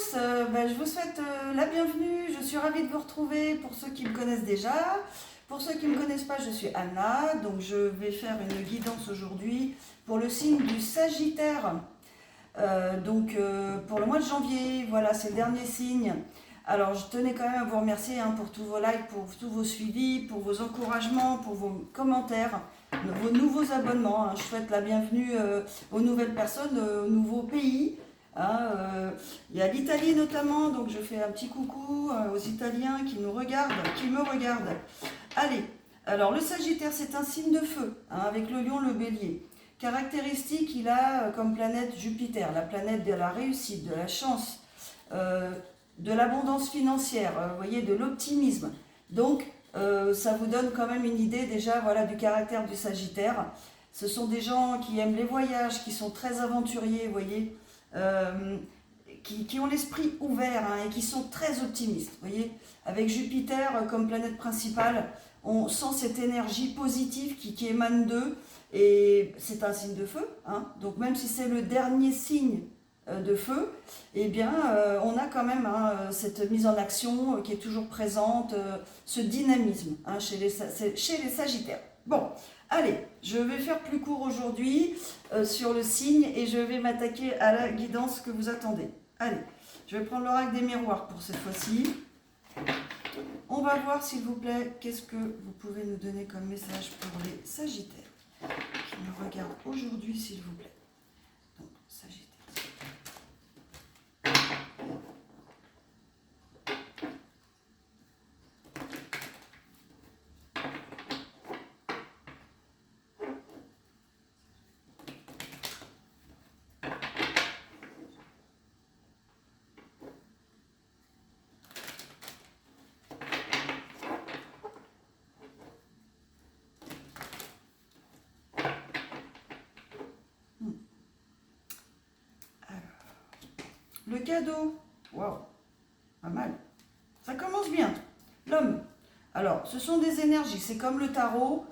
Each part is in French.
tous, je vous souhaite la bienvenue, je suis ravie de vous retrouver pour ceux qui me connaissent déjà. Pour ceux qui ne me connaissent pas, je suis Anna, donc je vais faire une guidance aujourd'hui pour le signe du Sagittaire. Pour le mois de janvier, voilà, c'est le dernier signe. Alors je tenais quand même à vous remercier pour tous vos likes, pour tous vos suivis, pour vos encouragements, pour vos commentaires, vos nouveaux abonnements. Je souhaite la bienvenue aux nouvelles personnes, aux nouveaux pays. Il y a l'Italie notamment, donc je fais un petit coucou aux Italiens qui nous regardent, qui me regardent. Allez, alors le Sagittaire c'est un signe de feu, avec le lion, le bélier. Caractéristique, il a comme planète Jupiter, la planète de la réussite, de la chance, de l'abondance financière, vous voyez, de l'optimisme. Donc ça vous donne quand même une idée déjà voilà, du caractère du Sagittaire. Ce sont des gens qui aiment les voyages, qui sont très aventuriers, vous voyez, qui ont l'esprit ouvert et qui sont très optimistes. Vous voyez, avec Jupiter comme planète principale, on sent cette énergie positive qui émane d'eux. Et c'est un signe de feu, donc même si c'est le dernier signe de feu, eh bien on a quand même cette mise en action qui est toujours présente, ce dynamisme chez les Sagittaires. Bon, allez, je vais faire plus court aujourd'hui sur le signe et je vais m'attaquer à la guidance que vous attendez. Allez, je vais prendre l'oracle des miroirs pour cette fois-ci. On va voir s'il vous plaît, qu'est-ce que vous pouvez nous donner comme message pour les Sagittaires qui me regardent aujourd'hui, s'il vous plaît. Donc, Sagittaire. Le cadeau, waouh, pas mal. Ça commence bien. L'homme. Alors, ce sont des énergies, c'est comme le tarot,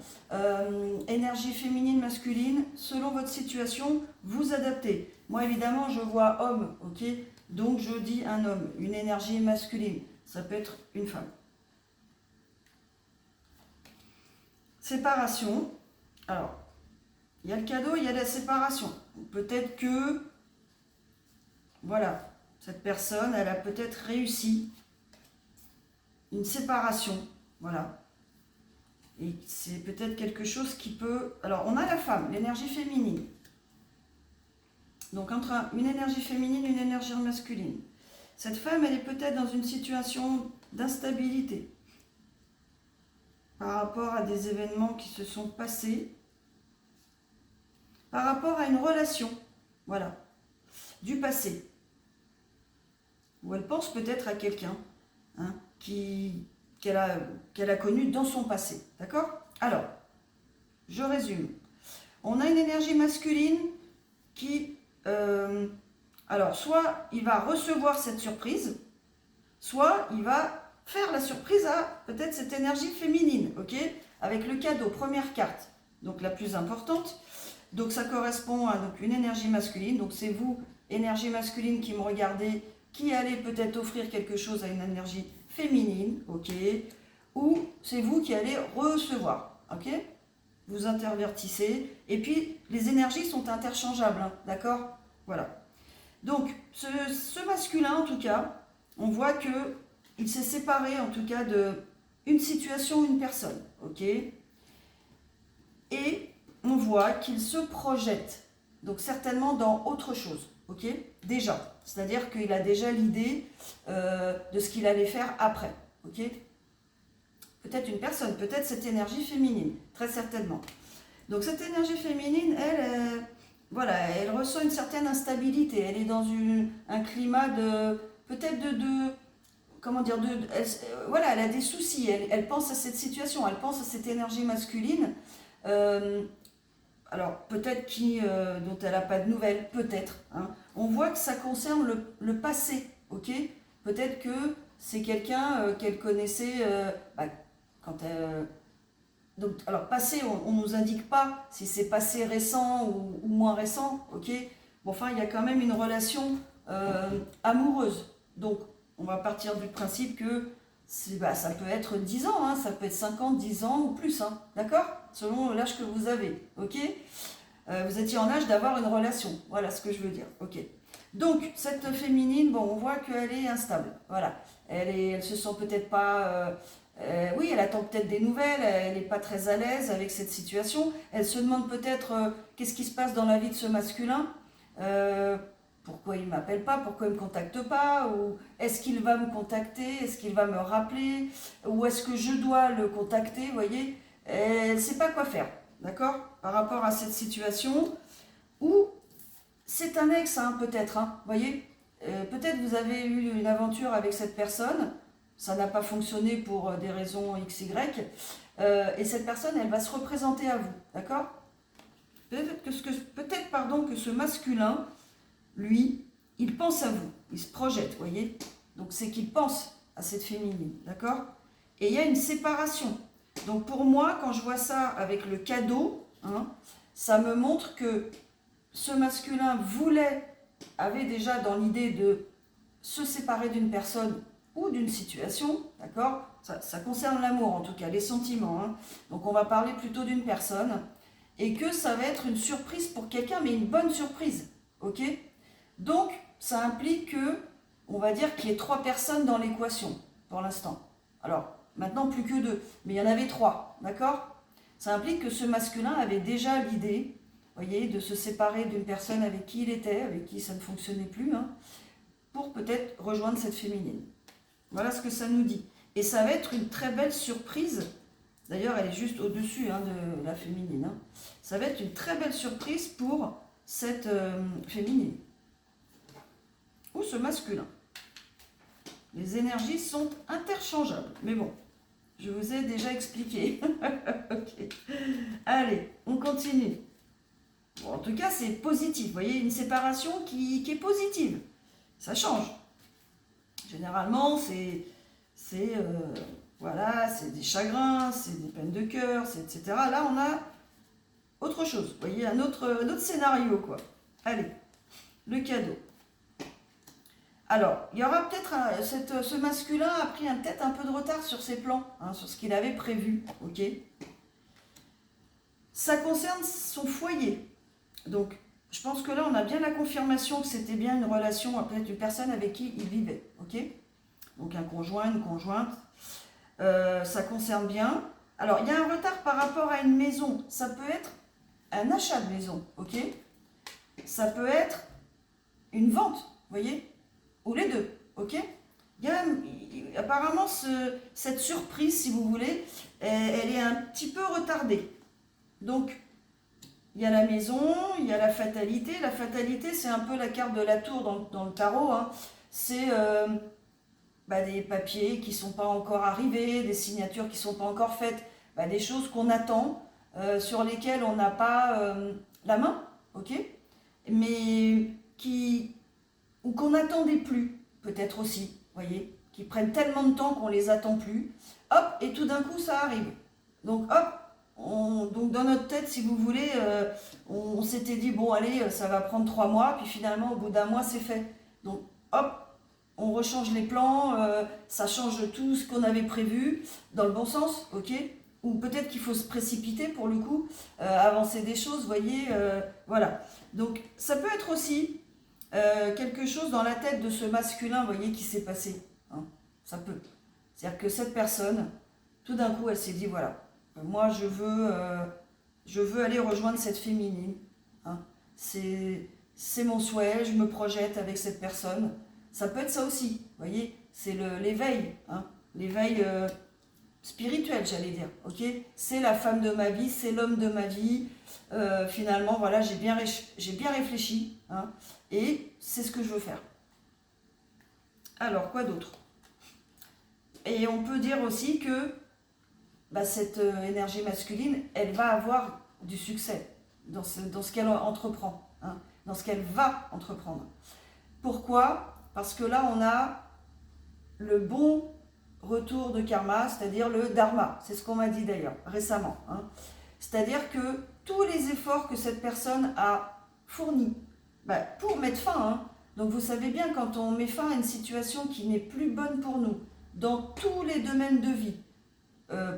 énergie féminine, masculine, selon votre situation, vous adaptez. Moi, évidemment, je vois homme, ok, donc je dis un homme, une énergie masculine, ça peut être une femme. Séparation, alors, il y a le cadeau, il y a la séparation. Peut-être que, voilà, cette personne, elle a peut-être réussi une séparation, voilà. Et c'est peut-être quelque chose qui peut... Alors, on a la femme, l'énergie féminine. Donc, entre une énergie féminine et une énergie masculine. Cette femme, elle est peut-être dans une situation d'instabilité par rapport à des événements qui se sont passés, par rapport à une relation, voilà, du passé, où elle pense peut-être à quelqu'un qu'elle a connu dans son passé, d'accord? Alors, je résume. On a une énergie masculine qui, alors, soit il va recevoir cette surprise, soit il va faire la surprise à peut-être cette énergie féminine, ok? Avec le cadeau, première carte, donc la plus importante. Donc ça correspond à donc, une énergie masculine, donc c'est vous, énergie masculine qui me regardez, qui allez peut-être offrir quelque chose à une énergie féminine, ok? Ou c'est vous qui allez recevoir, ok? Vous intervertissez, et puis les énergies sont interchangeables, d'accord? Voilà. Donc, ce masculin, en tout cas, on voit qu'il s'est séparé, en tout cas, d'une situation, une personne, ok? Et on voit qu'il se projette, donc certainement dans autre chose, ok? Déjà, c'est-à-dire qu'il a déjà l'idée de ce qu'il allait faire après, ok? Peut-être une personne, peut-être cette énergie féminine, très certainement. Donc cette énergie féminine, elle, voilà, elle ressent une certaine instabilité, elle est dans un climat de, peut-être comment dire, voilà, elle a des soucis, elle pense à cette situation, elle pense à cette énergie masculine, alors peut-être dont elle n'a pas de nouvelles, peut-être. On voit que ça concerne le passé, ok? Peut-être que c'est quelqu'un qu'elle connaissait quand elle... Donc, alors passé, on ne nous indique pas si c'est passé récent ou moins récent, ok? Bon, enfin, il y a quand même une relation amoureuse, Donc, on va partir du principe que ça peut être 10 ans, hein, ça peut être 50, 10 ans ou plus, hein, d'accord? Selon l'âge que vous avez, ok? Vous étiez en âge d'avoir une relation, voilà ce que je veux dire, ok? Donc, cette féminine, bon, on voit qu'elle est instable, voilà. Elle se sent peut-être pas... oui, elle attend peut-être des nouvelles, elle n'est pas très à l'aise avec cette situation. Elle se demande peut-être qu'est-ce qui se passe dans la vie de ce masculin. Pourquoi il ne m'appelle pas, pourquoi il ne me contacte pas, ou est-ce qu'il va me contacter, est-ce qu'il va me rappeler, ou est-ce que je dois le contacter, vous voyez. Elle ne sait pas quoi faire, d'accord, par rapport à cette situation, ou c'est un ex, hein, peut-être, hein, vous voyez. Peut-être vous avez eu une aventure avec cette personne, ça n'a pas fonctionné pour des raisons XY, et cette personne, elle va se représenter à vous, d'accord. Peut-être que ce masculin, lui, il pense à vous, il se projette, vous voyez. Donc c'est qu'il pense à cette féminine, d'accord. Et il y a une séparation. Donc pour moi, quand je vois ça avec le cadeau, hein, ça me montre que ce masculin avait déjà dans l'idée de se séparer d'une personne ou d'une situation, d'accord. Ça concerne l'amour en tout cas, les sentiments, hein. Donc on va parler plutôt d'une personne, et que ça va être une surprise pour quelqu'un, mais une bonne surprise, ok. Donc, ça implique que, on va dire qu'il y ait 3 personnes dans l'équation, pour l'instant. Alors, maintenant, plus que 2, mais il y en avait 3, d'accord. Ça implique que ce masculin avait déjà l'idée, voyez, de se séparer d'une personne avec qui il était, avec qui ça ne fonctionnait plus, hein, pour peut-être rejoindre cette féminine. Voilà ce que ça nous dit. Et ça va être une très belle surprise. D'ailleurs, elle est juste au-dessus, hein, de la féminine, hein. Ça va être une très belle surprise pour cette féminine. Ou ce masculin. Les énergies sont interchangeables. Mais bon, je vous ai déjà expliqué. Okay. Allez, on continue. Bon, en tout cas, c'est positif. Vous voyez, une séparation qui est positive. Ça change. Généralement, voilà, c'est des chagrins, c'est des peines de cœur, etc. Là, on a autre chose. Vous voyez, un autre scénario, quoi. Allez, le cadeau. Alors, il y aura peut-être ce masculin a pris peut-être un peu de retard sur ses plans, hein, sur ce qu'il avait prévu, ok. Ça concerne son foyer. Donc, je pense que là, on a bien la confirmation que c'était bien une relation, peut-être une personne avec qui il vivait, ok. Donc, un conjoint, une conjointe. Ça concerne bien. Alors, il y a un retard par rapport à une maison. Ça peut être un achat de maison, ok. Ça peut être une vente, vous voyez, ou les deux, ok. Apparemment, cette surprise, si vous voulez, elle est un petit peu retardée. Donc, il y a la maison, il y a la fatalité. La fatalité, c'est un peu la carte de la tour dans le tarot, hein. C'est des papiers qui ne sont pas encore arrivés, des signatures qui ne sont pas encore faites, des choses qu'on attend, sur lesquelles on n'a pas la main, ok, mais ou qu'on n'attendait plus, peut-être aussi, voyez, qui prennent tellement de temps qu'on les attend plus, hop, et tout d'un coup ça arrive. Donc hop, donc dans notre tête, si vous voulez, on s'était dit, bon allez, ça va prendre 3 mois, puis finalement au bout d'un mois c'est fait. Donc hop, on rechange les plans, ça change tout ce qu'on avait prévu, dans le bon sens, ok. Ou peut-être qu'il faut se précipiter pour le coup, avancer des choses, vous voyez, voilà. Donc ça peut être aussi quelque chose dans la tête de ce masculin, vous voyez, qui s'est passé, hein, ça peut. C'est-à-dire que cette personne, tout d'un coup, elle s'est dit, voilà, moi je veux aller rejoindre cette féminine, hein. C'est mon souhait, je me projette avec cette personne. Ça peut être ça aussi, vous voyez, c'est l'éveil, hein, l'éveil spirituel, j'allais dire, ok. C'est la femme de ma vie, c'est l'homme de ma vie. Finalement, voilà, j'ai bien réfléchi, hein, et c'est ce que je veux faire. Alors, quoi d'autre? Et on peut dire aussi que cette énergie masculine, elle va avoir du succès dans ce qu'elle entreprend, hein, dans ce qu'elle va entreprendre. Pourquoi? Parce que là, on a le bon retour de karma, c'est-à-dire le dharma. C'est ce qu'on m'a dit d'ailleurs récemment, hein. C'est-à-dire que tous les efforts que cette personne a fournis pour mettre fin, hein, Donc vous savez bien, quand on met fin à une situation qui n'est plus bonne pour nous, dans tous les domaines de vie,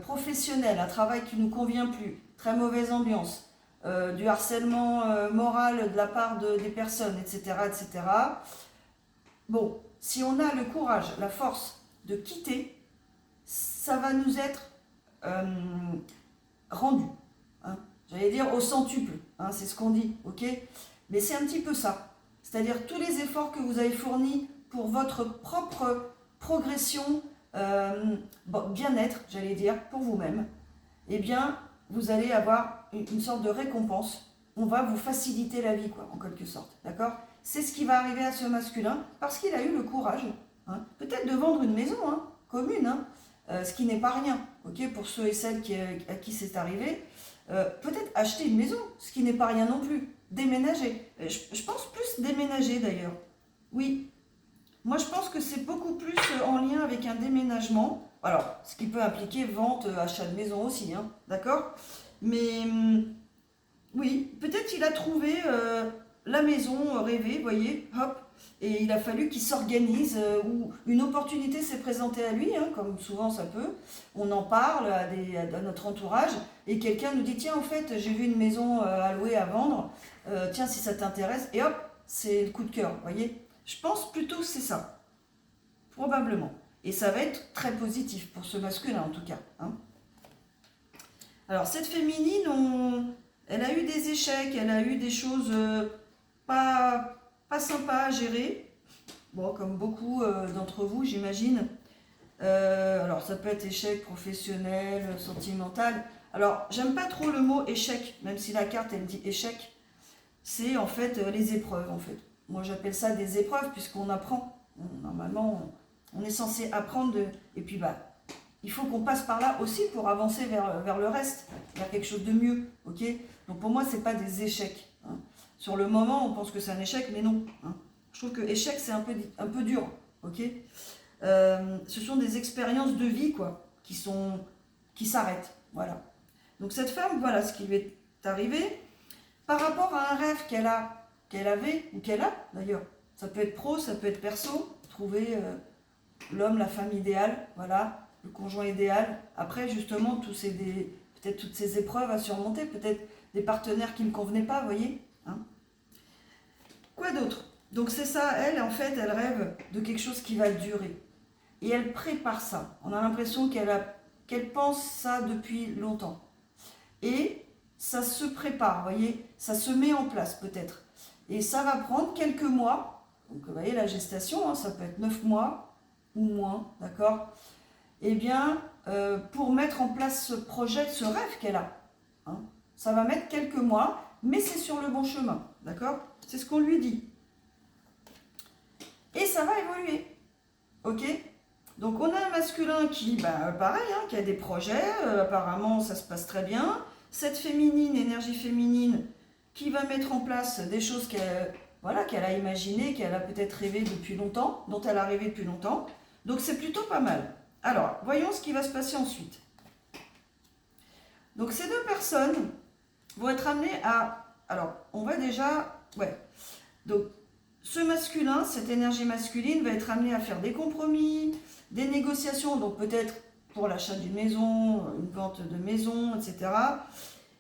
professionnel, un travail qui ne nous convient plus, très mauvaise ambiance, du harcèlement moral de la part des personnes, etc., etc. Bon, si on a le courage, la force de quitter, ça va nous être rendu. Hein. J'allais dire au centuple, hein, c'est ce qu'on dit, ok? Mais c'est un petit peu ça. C'est-à-dire tous les efforts que vous avez fournis pour votre propre progression, bien-être, j'allais dire, pour vous-même, eh bien, vous allez avoir une sorte de récompense. On va vous faciliter la vie, quoi, en quelque sorte, d'accord? C'est ce qui va arriver à ce masculin, parce qu'il a eu le courage, hein, peut-être de vendre une maison, hein, commune, hein, ce qui n'est pas rien, ok, pour ceux et celles à qui c'est arrivé. Peut-être acheter une maison, ce qui n'est pas rien non plus. Déménager. Je pense plus déménager d'ailleurs. Oui. Moi je pense que c'est beaucoup plus en lien avec un déménagement. Alors, ce qui peut impliquer vente, achat de maison aussi, hein, d'accord? Mais oui, peut-être il a trouvé la maison rêvée, vous voyez, hop, et il a fallu qu'il s'organise, ou une opportunité s'est présentée à lui, hein, comme souvent ça peut. On en parle à notre entourage, et quelqu'un nous dit, tiens, en fait, j'ai vu une maison à louer, à vendre, tiens, si ça t'intéresse, et hop, c'est le coup de cœur, vous voyez. Je pense plutôt que c'est ça, probablement. Et ça va être très positif pour ce masculin, en tout cas. Hein. Alors, cette féminine, elle a eu des échecs, elle a eu des choses pas sympas à gérer. Bon, comme beaucoup d'entre vous, j'imagine. Alors, ça peut être échec professionnel, sentimental. Alors, j'aime pas trop le mot échec, même si la carte, elle dit échec. C'est en fait les épreuves, en fait. Moi, j'appelle ça des épreuves, puisqu'on apprend. Normalement, on est censé apprendre, et puis il faut qu'on passe par là aussi pour avancer vers le reste, vers quelque chose de mieux, ok? Donc pour moi, c'est pas des échecs. Hein. Sur le moment, on pense que c'est un échec, mais non. Hein. Je trouve que échec, c'est un peu dur, ok? Ce sont des expériences de vie, quoi, qui s'arrêtent, voilà. Donc cette femme, voilà ce qui lui est arrivé. Par rapport à un rêve qu'elle avait, ou qu'elle a d'ailleurs, ça peut être pro, ça peut être perso, trouver l'homme, la femme idéale, voilà, le conjoint idéal. Après, justement, peut-être toutes ces épreuves à surmonter, peut-être des partenaires qui ne convenaient pas, vous voyez. Hein. Quoi d'autre? Donc c'est ça, elle, en fait, elle rêve de quelque chose qui va durer. Et elle prépare ça. On a l'impression qu'elle pense ça depuis longtemps. Et ça se prépare, vous voyez, ça se met en place peut-être. Et ça va prendre quelques mois. Donc vous voyez, la gestation, hein, ça peut être 9 mois ou moins, d'accord? Eh bien, pour mettre en place ce projet, ce rêve qu'elle a, hein, ça va mettre quelques mois, mais c'est sur le bon chemin, d'accord? C'est ce qu'on lui dit. Et ça va évoluer, ok? Donc on a un masculin qui, pareil, hein, qui a des projets, apparemment ça se passe très bien. Cette féminine, énergie féminine, qui va mettre en place des choses qu'elle a imaginées, qu'elle a peut-être rêvé depuis longtemps, dont elle a rêvé depuis longtemps. Donc c'est plutôt pas mal. Alors, voyons ce qui va se passer ensuite. Donc ces deux personnes vont être amenées à... Alors, on va déjà... Ouais. Donc, ce masculin, cette énergie masculine, va être amené à faire des compromis, des négociations, donc peut-être pour l'achat d'une maison, une vente de maison, etc.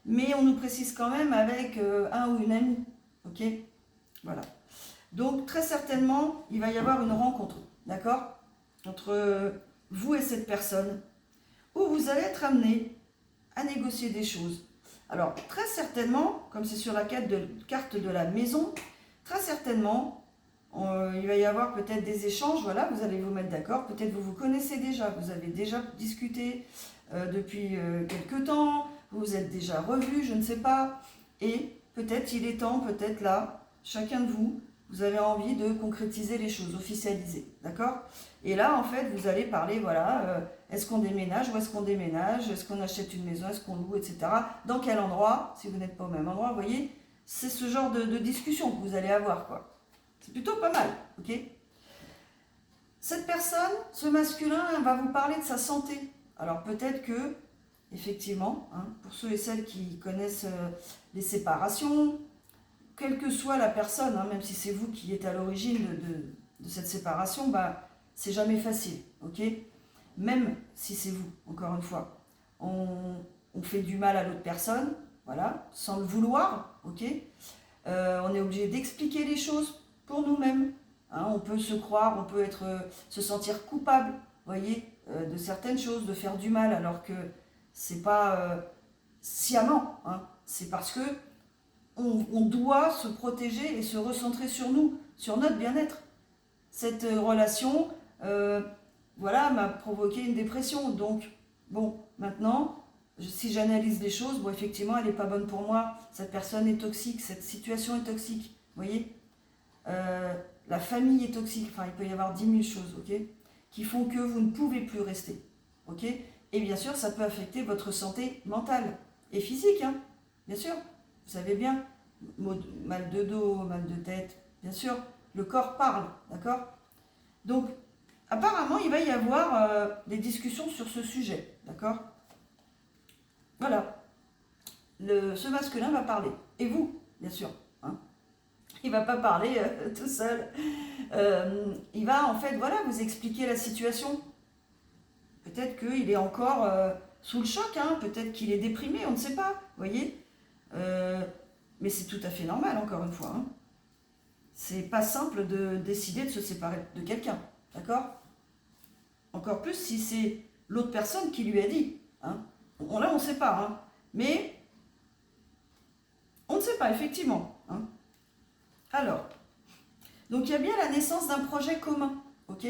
Mais on nous précise quand même avec un ou une amie. Ok? Voilà. Donc, très certainement, il va y avoir une rencontre, d'accord? Entre vous et cette personne, où vous allez être amené à négocier des choses. Alors, très certainement, comme c'est sur la carte de la maison, très certainement, il va y avoir peut-être des échanges, voilà, vous allez vous mettre d'accord, peut-être vous vous connaissez déjà, vous avez déjà discuté depuis quelque temps, vous vous êtes déjà revus, je ne sais pas, et peut-être il est temps, peut-être là, chacun de vous, vous avez envie de concrétiser les choses, officialiser, d'accord? Et là, en fait, vous allez parler, voilà, est-ce qu'on déménage, où est-ce qu'on déménage, est-ce qu'on achète une maison, est-ce qu'on loue, etc. Dans quel endroit, si vous n'êtes pas au même endroit, vous voyez, c'est ce genre de discussion que vous allez avoir, quoi. C'est plutôt pas mal, ok? Cette personne, ce masculin, va vous parler de sa santé. Alors peut-être que, effectivement, hein, pour ceux et celles qui connaissent les séparations, quelle que soit la personne, hein, même si c'est vous qui êtes à l'origine de cette séparation, bah, c'est jamais facile, ok? Même si c'est vous, encore une fois. On fait du mal à l'autre personne, voilà, sans le vouloir, ok? On est obligé d'expliquer les choses pour nous-mêmes. Hein, on peut se croire, on peut se sentir coupable, voyez, de certaines choses, de faire du mal, alors que c'est pas sciemment. Hein, c'est parce que on doit se protéger et se recentrer sur nous, sur notre bien-être. Cette relation, voilà, m'a provoqué une dépression. Donc, bon, maintenant, si j'analyse les choses, bon, effectivement, elle n'est pas bonne pour moi. Cette personne est toxique, cette situation est toxique. Vous voyez, la famille est toxique. Enfin, il peut y avoir 10 000 choses, ok, qui font que vous ne pouvez plus rester, ok. Et bien sûr, ça peut affecter votre santé mentale et physique, hein, bien sûr. Vous savez bien, mal de dos, mal de tête, bien sûr, le corps parle, d'accord. Donc, apparemment, il va y avoir des discussions sur ce sujet, d'accord. Voilà, ce masculin va parler, et vous, bien sûr. Hein. Il ne va pas parler tout seul. Il va en fait, voilà, vous expliquer la situation. Peut-être qu'il est encore sous le choc, hein, peut-être qu'il est déprimé, on ne sait pas, vous voyez. Mais c'est tout à fait normal, encore une fois. Hein. C'est pas simple de décider de se séparer de quelqu'un, d'accord. Encore plus si c'est l'autre personne qui lui a dit. Hein. Là, on ne sait pas, hein. Mais on ne sait pas, effectivement. Hein. Alors, donc il y a bien la naissance d'un projet commun, ok.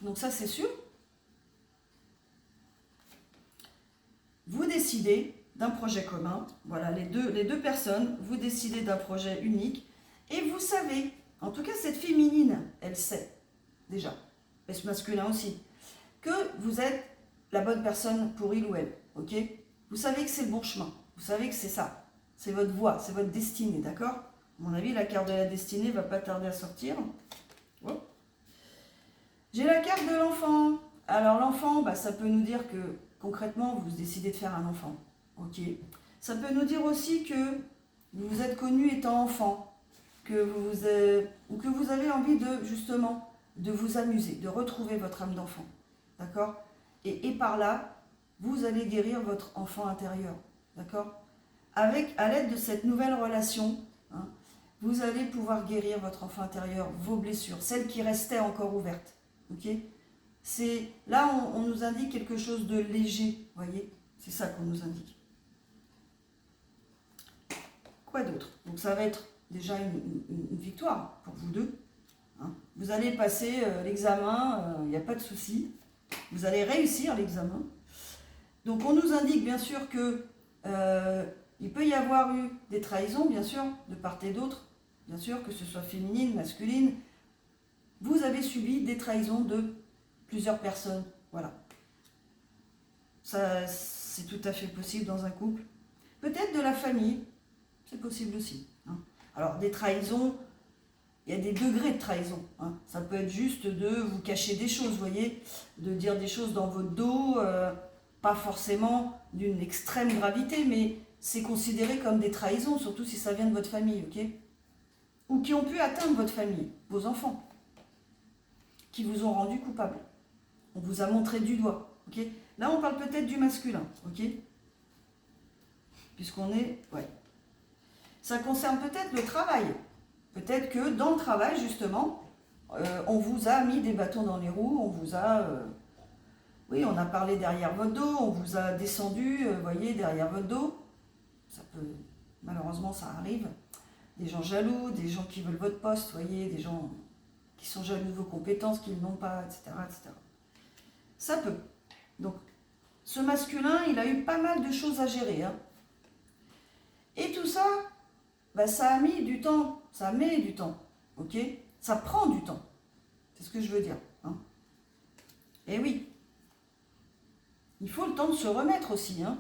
Donc ça, c'est sûr. Vous décidez d'un projet commun, voilà, les deux personnes, vous décidez d'un projet unique, et vous savez, en tout cas cette féminine, elle sait, déjà, et ce masculin aussi, que vous êtes la bonne personne pour il ou elle, ok. Vous savez que c'est le bon chemin, vous savez que c'est ça, c'est votre voie, c'est votre destinée, d'accord. À mon avis, la carte de la destinée va pas tarder à sortir. Oh. J'ai la carte de l'enfant. Alors l'enfant, bah, ça peut nous dire que concrètement, vous décidez de faire un enfant. Ok. Ça peut nous dire aussi que vous vous êtes connu étant enfant, ou que vous avez envie de, justement, de vous amuser, de retrouver votre âme d'enfant. D'accord. Et par là, vous allez guérir votre enfant intérieur. D'accord. À l'aide de cette nouvelle relation, hein, vous allez pouvoir guérir votre enfant intérieur, vos blessures, celles qui restaient encore ouvertes. Ok. Là, on nous indique quelque chose de léger, voyez. C'est ça qu'on nous indique. Quoi d'autre? Donc ça va être déjà une victoire pour vous deux. Hein. Vous allez passer l'examen, il n'y a pas de souci. Vous allez réussir l'examen. Donc on nous indique bien sûr que il peut y avoir eu des trahisons, bien sûr, de part et d'autre. Bien sûr, que ce soit féminine, masculine. Vous avez subi des trahisons de plusieurs personnes. Voilà. Ça, c'est tout à fait possible dans un couple. Peut-être de la famille. C'est possible aussi. Hein. Alors, des trahisons, il y a des degrés de trahison. Hein. Ça peut être juste de vous cacher des choses, vous voyez, de dire des choses dans votre dos, pas forcément d'une extrême gravité, mais c'est considéré comme des trahisons, surtout si ça vient de votre famille, ok? Ou qui ont pu atteindre votre famille, vos enfants, qui vous ont rendu coupable. On vous a montré du doigt, ok? Là, on parle peut-être du masculin, ok? Puisqu'on est... Ouais. Ça concerne peut-être le travail. Peut-être que dans le travail, justement, on vous a mis des bâtons dans les roues, on vous a... oui, on a parlé derrière votre dos, on vous a descendu, voyez, derrière votre dos. Ça peut... Malheureusement, ça arrive. Des gens jaloux, des gens qui veulent votre poste, voyez, des gens qui sont jaloux de vos compétences, qu'ils n'ont pas, etc., etc. Ça peut. Donc, ce masculin, il a eu pas mal de choses à gérer. Hein. Et tout ça, bah, ça a mis du temps. Ça met du temps. Ok? Ça prend du temps. C'est ce que je veux dire. Hein. Et oui. Il faut le temps de se remettre aussi. Hein.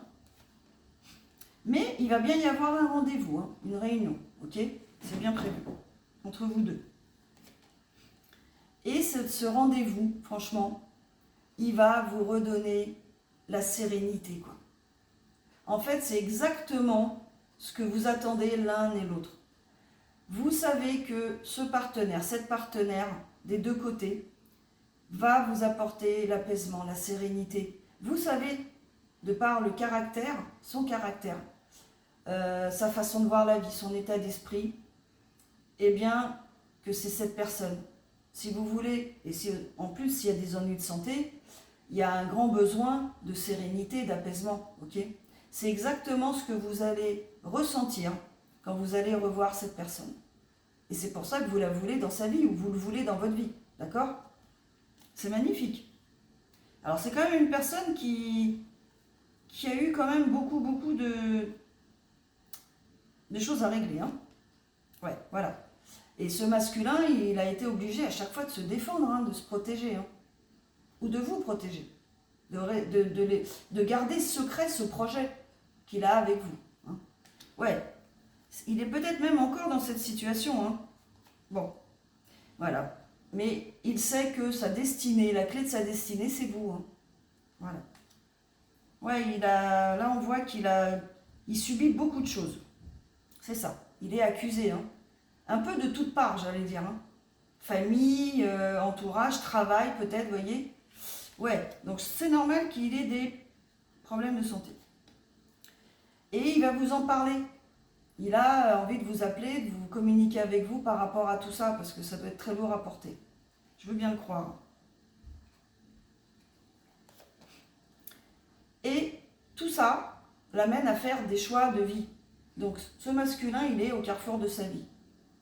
Mais il va bien y avoir un rendez-vous, hein, une réunion. Ok? C'est bien prévu. Entre vous deux. Et ce rendez-vous, franchement, il va vous redonner la sérénité, quoi. En fait, c'est exactement ce que vous attendez l'un et l'autre. Vous savez que ce partenaire, cette partenaire des deux côtés, va vous apporter l'apaisement, la sérénité. Vous savez, de par le caractère, son caractère, sa façon de voir la vie, son état d'esprit, eh bien, que c'est cette personne. Si vous voulez, et si en plus s'il y a des ennuis de santé, il y a un grand besoin de sérénité, d'apaisement. Ok, c'est exactement ce que vous allez ressentir quand vous allez revoir cette personne. Et c'est pour ça que vous la voulez dans sa vie ou vous le voulez dans votre vie. D'accord? C'est magnifique. Alors c'est quand même une personne qui a eu quand même beaucoup de choses à régler. Hein. Ouais, voilà. Et ce masculin, il a été obligé à chaque fois de se défendre, hein, de se protéger. Hein. Ou de vous protéger. De garder secret ce projet qu'il a avec vous. Hein. Ouais. Il est peut-être même encore dans cette situation. Hein. Bon. Voilà. Mais il sait que sa destinée, la clé de sa destinée, c'est vous. Hein. Voilà. Ouais, là on voit il subit beaucoup de choses. C'est ça. Il est accusé. Hein. Un peu de toutes parts, j'allais dire. Hein. Famille, entourage, travail, peut-être, vous voyez. Ouais, donc c'est normal qu'il ait des problèmes de santé. Et il va vous en parler. Il a envie de vous appeler, de vous communiquer avec vous par rapport à tout ça, parce que ça doit être très lourd à porter. Je veux bien le croire. Et tout ça l'amène à faire des choix de vie. Donc ce masculin, il est au carrefour de sa vie.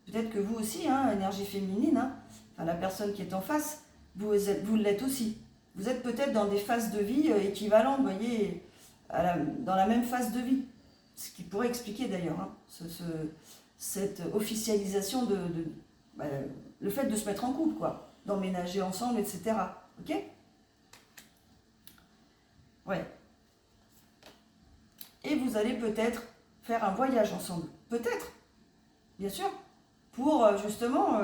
Peut-être que vous aussi, hein, énergie féminine, hein, enfin, la personne qui est en face, vous l'êtes aussi. Vous êtes peut-être dans des phases de vie équivalentes, vous voyez, dans la même phase de vie. Ce qui pourrait expliquer d'ailleurs hein, cette officialisation le fait de se mettre en couple, quoi, d'emménager ensemble, etc. Ok? Ouais. Et vous allez peut-être faire un voyage ensemble. Peut-être, bien sûr, pour justement,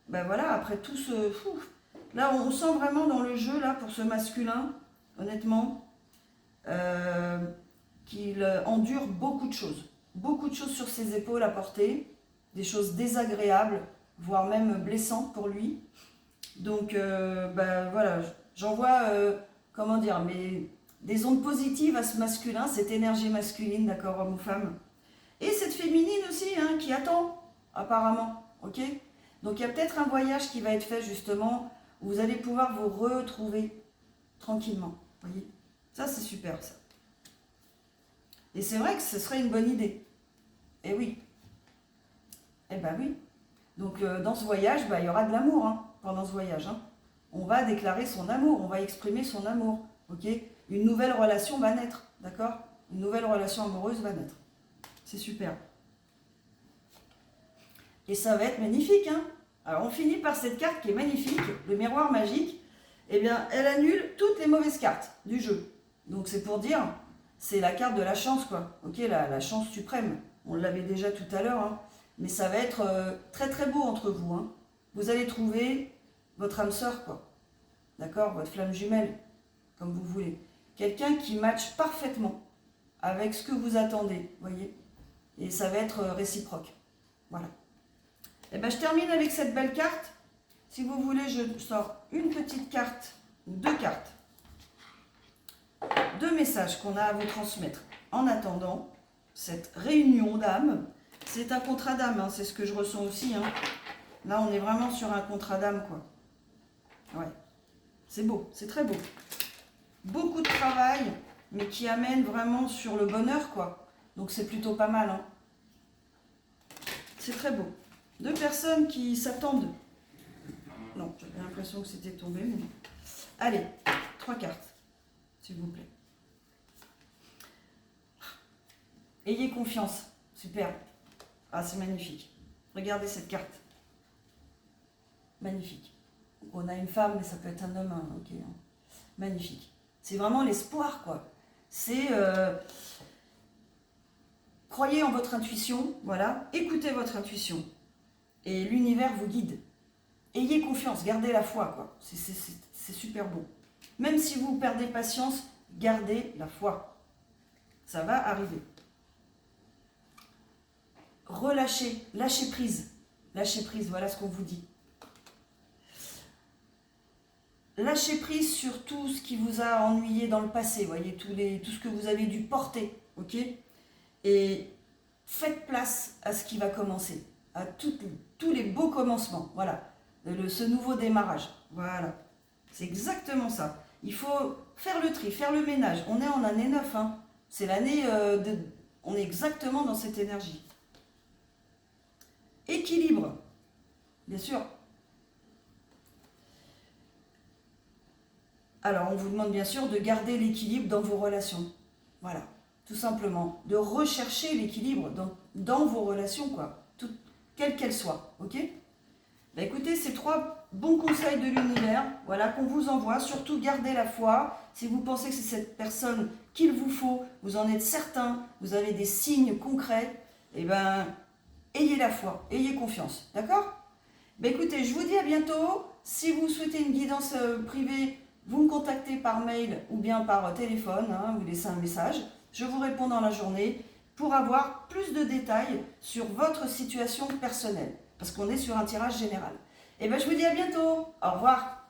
voilà, après tout ce... Là, on sent vraiment dans le jeu, là, pour ce masculin, honnêtement, qu'il endure beaucoup de choses. Beaucoup de choses sur ses épaules à porter, des choses désagréables, voire même blessantes pour lui. Donc, voilà, j'envoie, comment dire, mais des ondes positives à ce masculin, cette énergie masculine, d'accord, homme ou femme. Et cette féminine aussi, hein, qui attend, apparemment, ok? Donc, il y a peut-être un voyage qui va être fait, justement, où vous allez pouvoir vous retrouver tranquillement, voyez? Ça, c'est super, ça. Et c'est vrai que ce serait une bonne idée. Eh oui. Eh ben oui. Donc, dans ce voyage, il y aura de l'amour, hein, pendant ce voyage, hein. On va déclarer son amour, on va exprimer son amour, ok? Une nouvelle relation va naître, d'accord? Une nouvelle relation amoureuse va naître. C'est super. Et ça va être magnifique, hein? Alors, on finit par cette carte qui est magnifique, le miroir magique. Eh bien, elle annule toutes les mauvaises cartes du jeu. Donc, c'est pour dire, c'est la carte de la chance, quoi. Ok, la chance suprême. On l'avait déjà tout à l'heure, hein. Mais ça va être très très beau entre vous, hein. Vous allez trouver votre âme sœur, quoi. D'accord? Votre flamme jumelle, comme vous voulez. Quelqu'un qui matche parfaitement avec ce que vous attendez, voyez? Et ça va être réciproque. Voilà. Et ben, je termine avec cette belle carte. Si vous voulez, je sors une petite carte, ou deux cartes, deux messages qu'on a à vous transmettre. En attendant cette réunion d'âmes, c'est un contrat d'âme, hein, c'est ce que je ressens aussi. Hein. Là, on est vraiment sur un contrat d'âme, quoi. Ouais, c'est beau, c'est très beau. Beaucoup de travail, mais qui amène vraiment sur le bonheur, quoi. Donc, c'est plutôt pas mal. Hein. C'est très beau. Deux personnes qui s'attendent. Non, j'avais l'impression que c'était tombé, mais non. Allez, trois cartes, s'il vous plaît. Ayez confiance. Super. Ah, c'est magnifique. Regardez cette carte. Magnifique. On a une femme, mais ça peut être un homme. Hein, ok. Magnifique. C'est vraiment l'espoir, quoi. C'est... croyez en votre intuition, voilà. Écoutez votre intuition. Et l'univers vous guide. Ayez confiance, gardez la foi, quoi. C'est super beau. Même si vous perdez patience, gardez la foi. Ça va arriver. relâchez, lâchez prise. Lâchez prise, voilà ce qu'on vous dit. Lâchez prise sur tout ce qui vous a ennuyé dans le passé, voyez, tout ce que vous avez dû porter, ok? Et faites place à ce qui va commencer, à tous les beaux commencements, voilà, ce nouveau démarrage, voilà. C'est exactement ça. Il faut faire le tri, faire le ménage. On est en année 9, hein. C'est l'année on est exactement dans cette énergie. Équilibre, bien sûr. Alors, on vous demande bien sûr de garder l'équilibre dans vos relations. Voilà, tout simplement. De rechercher l'équilibre dans vos relations, quoi. Quelles qu'elles soient, ok? Bah, écoutez, ces 3 bons conseils de l'univers, voilà, qu'on vous envoie. Surtout, gardez la foi. Si vous pensez que c'est cette personne qu'il vous faut, vous en êtes certain, vous avez des signes concrets, eh ben, ayez la foi, ayez confiance, d'accord? Bah, écoutez, je vous dis à bientôt. Si vous souhaitez une guidance privée, vous me contactez par mail ou bien par téléphone, hein, vous laissez un message. Je vous réponds dans la journée pour avoir plus de détails sur votre situation personnelle, parce qu'on est sur un tirage général. Et bien, je vous dis à bientôt. Au revoir.